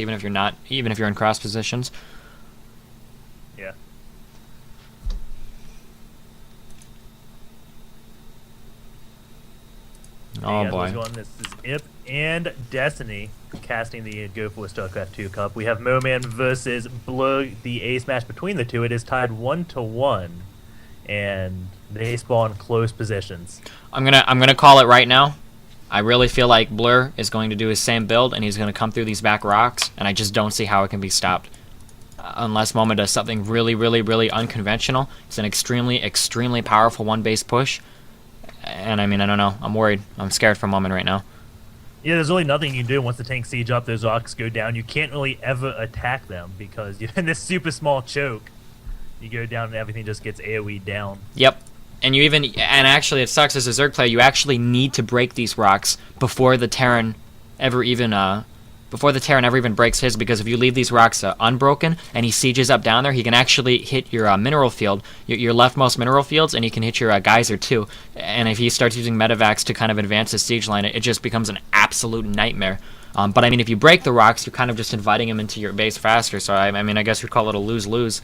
even if you're in cross positions. Yeah. Oh Hey guys, boy. what's going on? This is Ipp and Destiny casting the Go4 Starcraft 2 Cup. We have MoMaN versus bLuR, the ace match between the two. It is tied 1-1, and they spawn close positions. I'm gonna call it right now. I really feel like bLuR is going to do his same build, and he's gonna come through these back rocks, and I just don't see how it can be stopped. Unless MoMaN does something really unconventional. It's an extremely powerful one base push. And I mean, I don't know. I'm worried. I'm scared for MoMaN right now. Yeah, there's really nothing you can do once the tank siege up, those rocks go down. You can't really ever attack them because you're in this super small choke. You go down and everything just gets AoE down. Yep. And actually it sucks as a Zerg player, you actually need to break these rocks before the Terran ever even breaks his, because if you leave these rocks unbroken and he sieges up down there, he can actually hit your mineral field, your leftmost mineral fields, and he can hit your geyser too. And if he starts using medevacs to kind of advance his siege line, it just becomes an absolute nightmare. But I mean, if you break the rocks, you're kind of just inviting him into your base faster, so I mean, I guess we'd call it a lose-lose.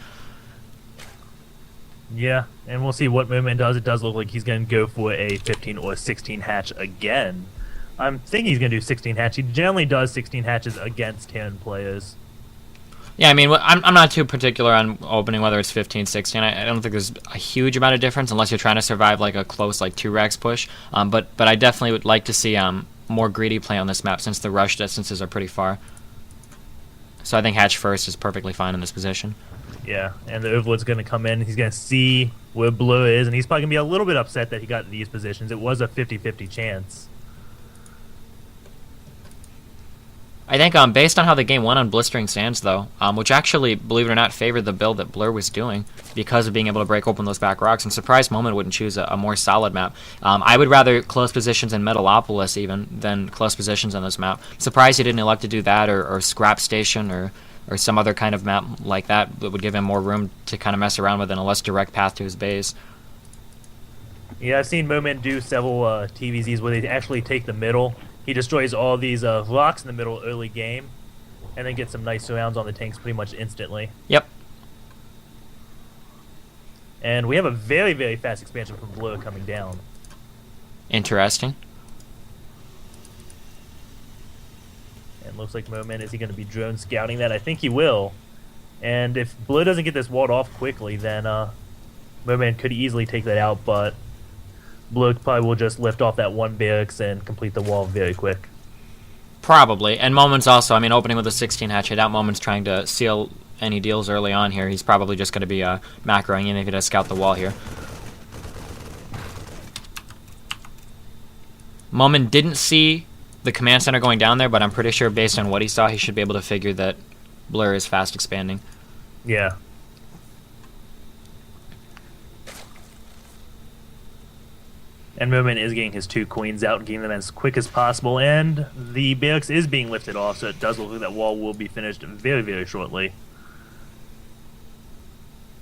Yeah, and we'll see what MoMaN does. It does look like he's going to go for a 15 or 16 hatch again. I'm thinking he's going to do 16 hatch. He generally does 16 hatches against 10 players. Yeah, I mean, I'm not too particular on opening whether it's 15, 16. I don't think there's a huge amount of difference unless you're trying to survive like a close like 2-Rex push. But I definitely would like to see more greedy play on this map since the rush distances are pretty far. So I think hatch first is perfectly fine in this position. Yeah, and the Overlord's going to come in. He's going to see where bLuR is, and he's probably going to be a little bit upset that he got these positions. It was a 50-50 chance. I think based on how the game went on Blistering Sands, though, which actually, believe it or not, favored the build that bLuR was doing because of being able to break open those back rocks. I'm surprised MoMaN wouldn't choose a more solid map. I would rather close positions in Metalopolis even than close positions on this map. Surprised he didn't elect to do that, or Scrap Station, or some other kind of map like that would give him more room to kind of mess around with and a less direct path to his base. Yeah, I've seen MoMaN do several TVZs where they actually take the middle. He destroys all these rocks in the middle early game, and then gets some nice surrounds on the tanks pretty much instantly. Yep. And we have a very fast expansion from bLuR coming down. Interesting. And looks like MoMaN, is he going to be drone scouting that? I think he will. And if bLuR doesn't get this walled off quickly, then MoMaN could easily take that out, but bLuR probably will just lift off that one barracks and complete the wall very quick. Probably. And MoMaN's also, I mean, opening with a 16 hatch, I doubt MoMaN's trying to seal any deals early on here. He's probably just going to be macroing in if he does scout the wall here. MoMaN didn't see the command center going down there, but I'm pretty sure based on what he saw, he should be able to figure that bLuR is fast expanding. Yeah. And MoMaN is getting his 2 queens out and getting them as quick as possible, and the barracks is being lifted off, so it does look like that wall will be finished very shortly.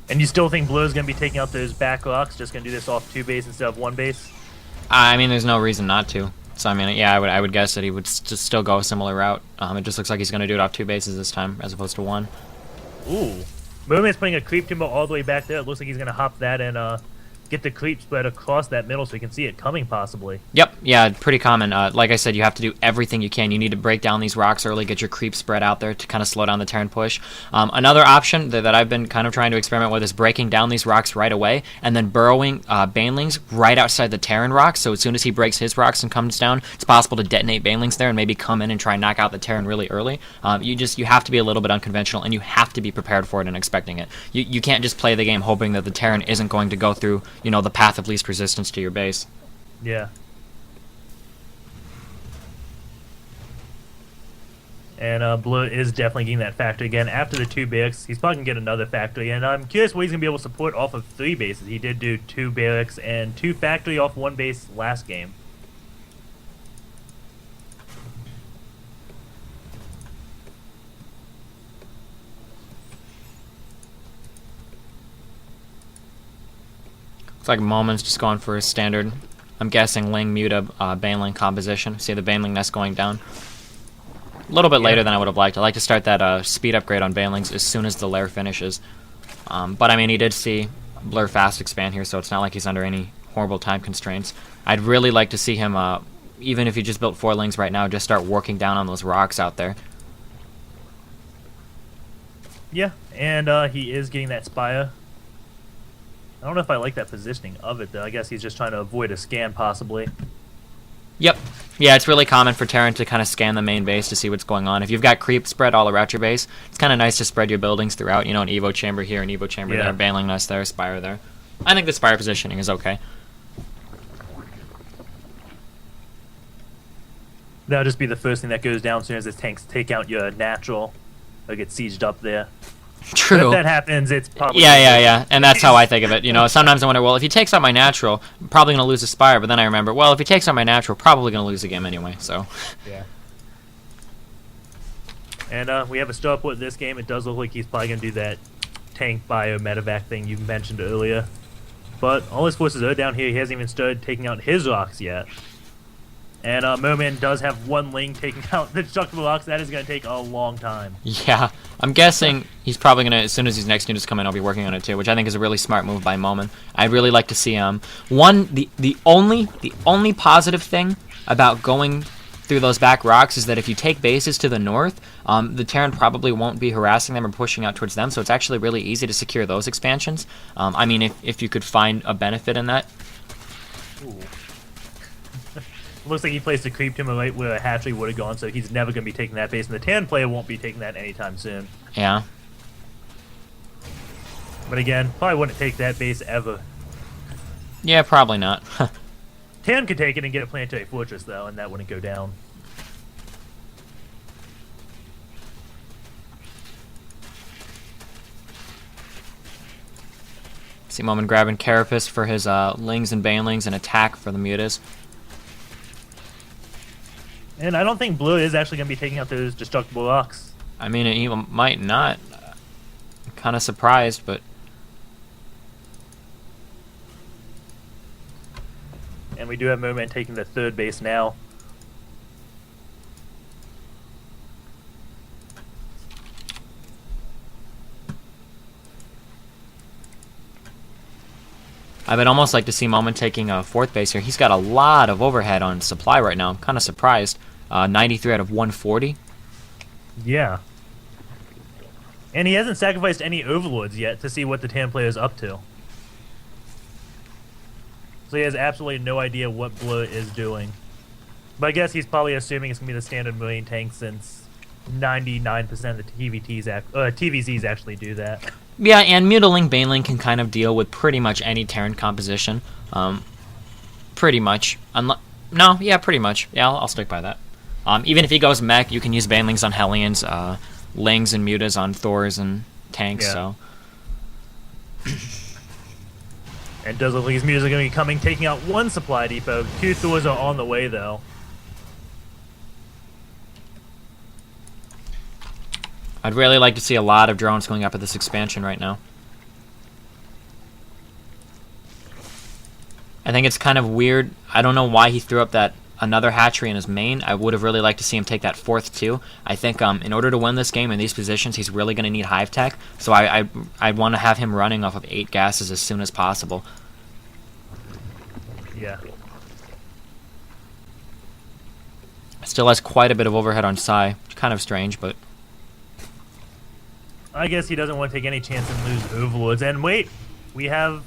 And you still think bLuR is going to be taking out those back rocks, just going to do this off 2 base instead of 1 base? I mean, there's no reason not to. So, I mean, yeah, I would guess that he would just still go a similar route. It just looks like he's going to do it off 2 bases this time, as opposed to 1. Ooh. MoMaN's putting a creep timber all the way back there. It looks like he's going to hop that and get the creep spread across that middle so you can see it coming, possibly. Yep, yeah, pretty common. Like I said, you have to do everything you can. You need to break down these rocks early, get your creep spread out there to kind of slow down the Terran push. Another option that I've been kind of trying to experiment with is breaking down these rocks right away and then burrowing banelings right outside the Terran rocks. So as soon as he breaks his rocks and comes down, it's possible to detonate banelings there and maybe come in and try and knock out the Terran really early. You have to be a little bit unconventional, and you have to be prepared for it and expecting it. You can't just play the game hoping that the Terran isn't going to go through, the path of least resistance to your base. Yeah. And bLuR is definitely getting that factory again. After the 2 barracks, he's probably going to get another factory. And I'm curious what he's going to be able to support off of 3 bases. He did do 2 barracks and 2 factory off 1 base last game. Looks like MoMaN's just going for a standard, I'm guessing, Ling Muta Baneling composition. See the Baneling nest going down. A little bit later than I would have liked. I like to start that speed upgrade on banelings as soon as the lair finishes. But I mean, he did see bLuR fast expand here, so it's not like he's under any horrible time constraints. I'd really like to see him, even if he just built 4 lings right now, just start working down on those rocks out there. Yeah, and he is getting that Spire. I don't know if I like that positioning of it, though. I guess he's just trying to avoid a scan, possibly. Yep. Yeah, it's really common for Terran to kind of scan the main base to see what's going on. If you've got creep spread all around your base, it's kind of nice to spread your buildings throughout. You know, an Evo chamber here, an Evo chamber there, baneling nest there, Spire there. I think the Spire positioning is okay. That'll just be the first thing that goes down as soon as the tanks take out your natural or get sieged up there. True. But if that happens, it's probably... Yeah. And that's how I think of it. You know, sometimes I wonder, well, if he takes out my natural, I'm probably going to lose a Spire. But then I remember, well, if he takes out my natural, probably going to lose the game anyway. So. Yeah. And we have a starport this game. It does look like he's probably going to do that tank bio medevac thing you mentioned earlier. But all his forces are down here. He hasn't even started taking out his rocks yet. And MoMaN does have 1 ling taking out the destructible rocks. That is going to take a long time. Yeah, I'm guessing he's probably going to, as soon as these next units come in, I'll be working on it too, which I think is a really smart move by MoMaN. I'd really like to see the only positive thing about going through those back rocks is that if you take bases to the north, the Terran probably won't be harassing them or pushing out towards them, so it's actually really easy to secure those expansions. I mean, if you could find a benefit in that. Ooh. Looks like he placed a creep to him right where a hatchery would have gone, so he's never going to be taking that base, and the Terran player won't be taking that anytime soon. Yeah. But again, probably wouldn't take that base ever. Yeah, probably not. Terran could take it and get a planetary fortress, though, and that wouldn't go down. See MoMaN grabbing Carapace for his lings and banelings and attack for the mutas. And I don't think bLuR is actually going to be taking out those destructible rocks. I mean, he might not. I'm kind of surprised, but... And we do have MoMaN taking the 3rd base now. I would almost like to see MoMaN taking a 4th base here. He's got a lot of overhead on supply right now. I'm kind of surprised. 93 out of 140. Yeah. And he hasn't sacrificed any overlords yet to see what the Terran player is up to. So he has absolutely no idea what bLuR is doing. But I guess he's probably assuming it's going to be the standard Marine tank since 99% of the TVZs actually do that. Yeah, and Mutiling Baneling can kind of deal with pretty much any Terran composition. Pretty much. Pretty much. Yeah, I'll stick by that. Even if he goes mech, you can use Banelings on Hellions, Lings and Mutas on Thors and tanks, so... And it does look like his Mutas are going to be coming, taking out 1 supply depot. 2 Thors are on the way, though. I'd really like to see a lot of drones going up at this expansion right now. I think it's kind of weird. I don't know why he threw up that another hatchery in his main. I would have really liked to see him take that 4th too. I think in order to win this game in these positions, he's really going to need hive tech. So I'd want to have him running off of 8 gases as soon as possible. Yeah. Still has quite a bit of overhead on Psy. Kind of strange, but... I guess he doesn't want to take any chance and lose overlords. And wait, we have...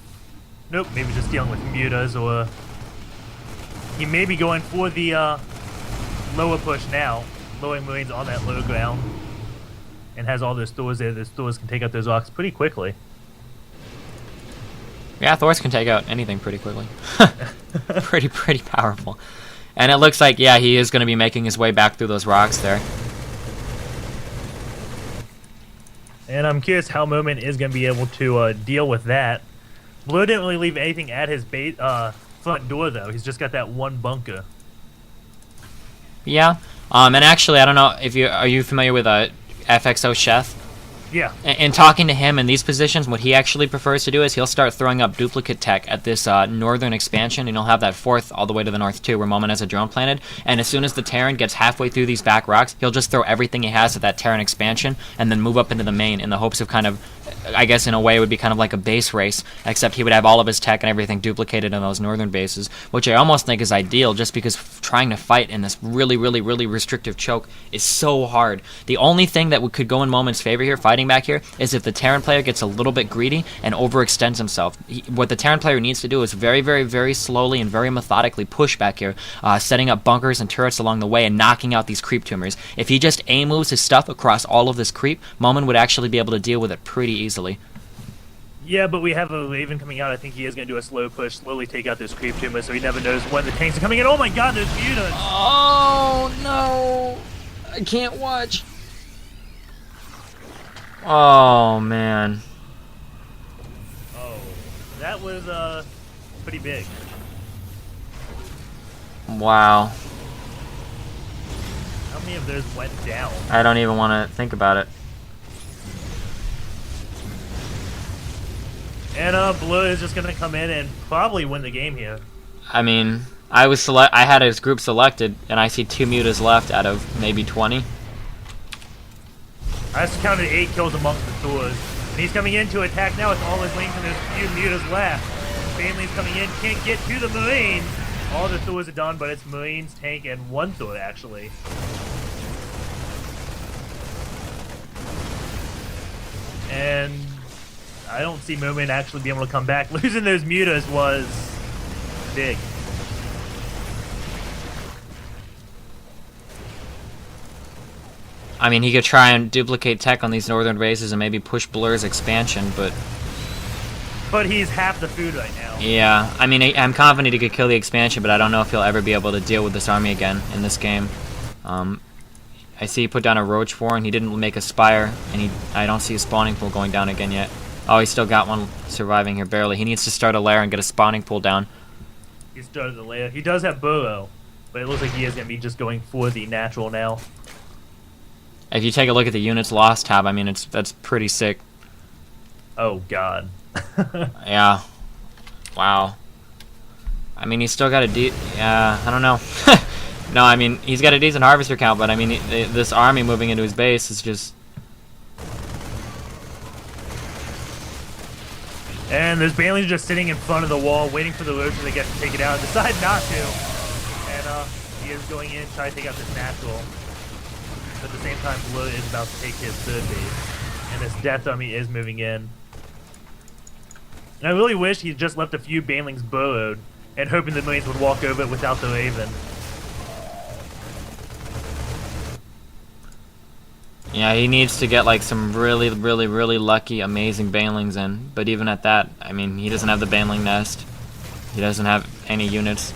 Nope, maybe just dealing with mutas, or... He may be going for the lower push now. Lowering Marines on that low ground. And has all those Thors there. Those Thors can take out those rocks pretty quickly. Yeah, Thors can take out anything pretty quickly. pretty powerful. And it looks like, yeah, he is going to be making his way back through those rocks there. And I'm curious how MoMaN is going to be able to deal with that. bLuR didn't really leave anything at his front door, though. He's just got that 1 bunker. Yeah. And actually, I don't know if are you familiar with FXO Chef? Yeah. And talking to him in these positions, what he actually prefers to do is he'll start throwing up duplicate tech at this northern expansion, and he'll have that fourth all the way to the north too, where MoMaN has a drone planted. And as soon as the Terran gets halfway through these back rocks, he'll just throw everything he has at that Terran expansion, and then move up into the main in the hopes of kind of, I guess in a way it would be kind of like a base race, except he would have all of his tech and everything duplicated in those northern bases, which I almost think is ideal, just because trying to fight in this really, really, really restrictive choke is so hard. The only thing that could go in MoMaN's favor here, fighting back here, is if the Terran player gets a little bit greedy and overextends himself. What the Terran player needs to do is very, very, very slowly and very methodically push back here, setting up bunkers and turrets along the way and knocking out these creep tumors. If he just A-moves his stuff across all of this creep, MoMaN would actually be able to deal with it pretty easily. Yeah, but we have a Raven coming out. I think he is going to do a slow push, slowly take out this creep tumor, so he never knows when the tanks are coming in. Oh my god, there's mutas! Oh no! I can't watch. Oh man. Oh, that was pretty big. Wow. How many of those went down? I don't even want to think about it. And bLuR is just gonna come in and probably win the game here. I mean, I had his group selected, and I see 2 mutas left out of maybe 20. I just counted 8 kills amongst the Thors. And he's coming in to attack now with all his lanes, and there's a few mutas left. Family's coming in, can't get to the Marine. All the Thors are done, but it's Marines, tank, and 1 Thor actually. And I don't see MoMaN actually being able to come back. Losing those mutas was big. I mean, he could try and duplicate tech on these northern bases and maybe push bLuR's expansion, but he's half the food right now. yeah, I mean, I'm confident he could kill the expansion, but I don't know if he'll ever be able to deal with this army again in this game. I see he put down a roach for, and he didn't make a spire, and I don't see a spawning pool going down again yet. Oh, he's still got one surviving here, barely. He needs to start a lair and get a spawning pool down. He started the lair. He does have burrow, but it looks like he is going to be just going for the natural now. If you take a look at the units lost tab, I mean, that's pretty sick. Oh, God. Yeah. Wow. I mean, he's still got a I don't know. No, I mean, he's got a decent harvester count, but I mean, this army moving into his base is just... And there's banelings just sitting in front of the wall, waiting for the roaches to get to take it out, and decide not to. And he is going in, trying to take out this natural. But at the same time, bLuR is about to take his third base. And this death army is moving in. And I really wish he just left a few banelings burrowed, and hoping the Marines would walk over it without the Raven. Yeah, he needs to get like some really, really, really lucky, amazing banelings in. But even at that, I mean, he doesn't have the baneling nest. He doesn't have any units.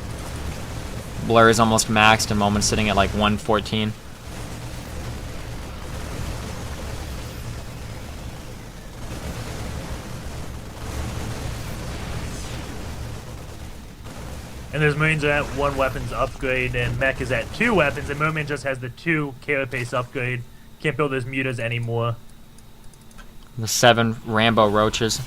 bLuR is almost maxed, and MoMaN's sitting at like 114. And those Marines are at 1 weapons upgrade, and Mech is at 2 weapons, and MoMaN just has the 2 carapace upgrade. Can't build those mutas anymore. The 7 Rambo roaches.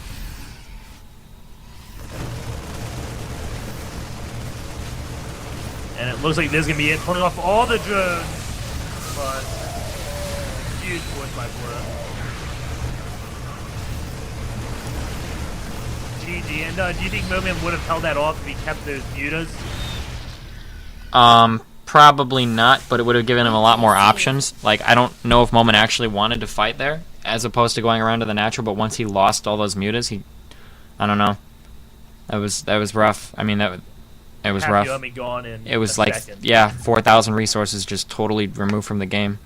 And it looks like this is going to be it, pulling off all the drones. But huge force by bLuR. GG. And do you think MoMaN would have held that off if he kept those mutas? Probably not, but it would have given him a lot more options. Like, I don't know if MoMaN actually wanted to fight there, as opposed to going around to the natural, but once he lost all those mutas, I don't know. That was rough. I mean, it was Half rough. the army gone in it was a like, second. yeah, 4,000 resources just totally removed from the game.